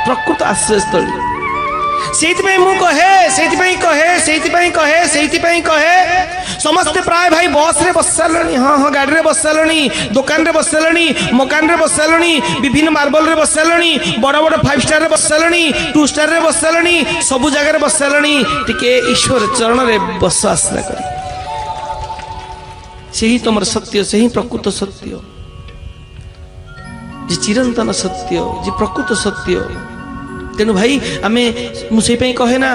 प्रकृत आश्रयस्थली कहे समस्ते प्राय भाई बस रे बस सारे हाँ हाँ गाड़ी रे बस सारे दुकान रे बस सारे मकान रे बस सारे विभिन्न मार्बल रे बस सारे बड़ बड़ 5 स्टार रे बस सारे 2 स्टार रे बस सारे सबु जगह बस सारे टिके ईश्वर चरण रे बस आश्रय कर से ही तुम सत्य से ही प्रकृत सत्य जे चिरंतन सत्य जे प्रकृत सत्य तेणु भाई आमे मुझे कहे ना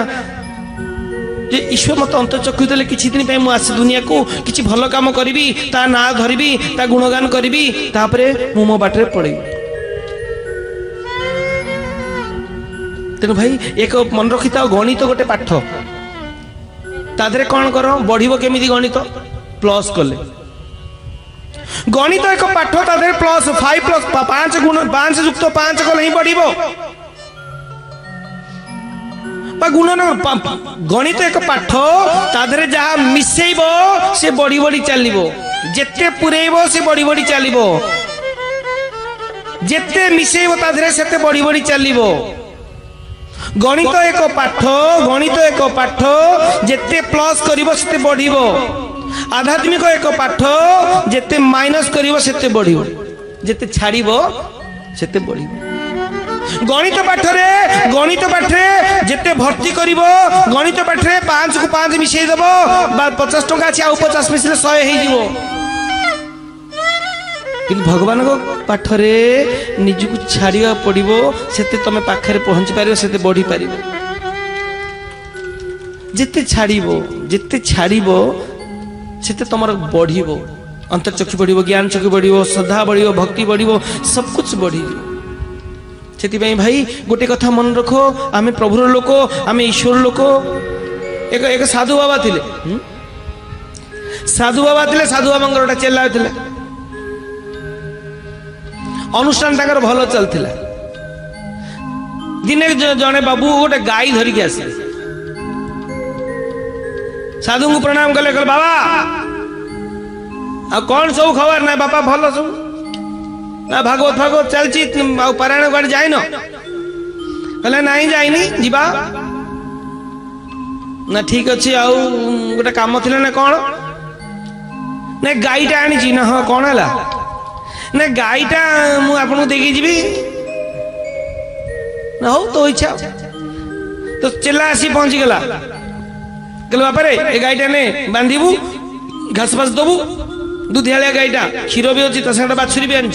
जे ईश्वर मत अंतचक्षु देले किछि दिन पे मु आसी दुनिया को किछि भल काम करिवि ता ना धरिवि ता गुणगान करिवि तापरे मु मो बाटरे पड़े तेणु भाई एक मन रखिता गणित गोटे पाठ तादरे कौन करो बढ़िबो केमिति गणित प्लस कले गणित एक पाठ तादरे प्लस 5 प्लस 5 गुण 5 युक्त 5 कले ही बढ़िबो गुणन गणित एक पाठ तादरे जहाँ मिसेब से बढ़ी बढ़ी चलो जेते पुरेब से बढ़ी बढ़ी चलो जेते मिसेब तादरे सेते बढ़ी बढ़ी चलो गणित एक पाठ जेते प्लस करिवो सेते बढ़िबो आध्यात्मिक एक पाठ जेते माइनस करिवो सेते बढ़िबो जेते छाड़िबो सेते बढ़िबो गणित पाठरे जेते भर्ती करिवो गणित पाठरे 5 को 5 मिसई देबो 50 टका अछि आ 50 मिसले 100 हे जिवो कि भगवान को पाठरे निजु को छाड़िया पड़िबो सेते तमे पाखरे पहुंच पारिबो सेते बढ़ी पारिबो जेते छाड़िबो सेते तमर बढ़िबो अंतर्चक्षु बढ़िबो ज्ञान चक्षु बढ़िबो श्रद्धा बढ़िबो भक्ति बढ़िबो सब कुछ बढ़िबो सेति भाई गोटे कथा मन रखो आमे प्रभुर लोक आमे ईश्वर लोक एक साधु बाबा थिले साधु बाबा गोटे चेला थिले अनुष्ठान ताकर भल चलथिला दिने जने बाबू गोटे गाई धरिक आसे साधु को प्रणाम कले बाबा आ कौन सब खबर ना बापा भल सब ना भागवत चलची पारायण गाड़ी जाइन कहले नहीं जाइनी जीवा ना ठीक अच्छे आउ गोटे काम थिले ना कौन ना गाईटा आनी ना हाँ कौन है ना गाईटा मु आपन देखी जीवी ना हो तो इच्छा तो चेला आसी पहुंची गला कहले बापा रे ए गाईटा ने बांधिबू घास फास दबू दुधियालिया गाईटा क्षीर भी अच्छी बाछुरी भी आनी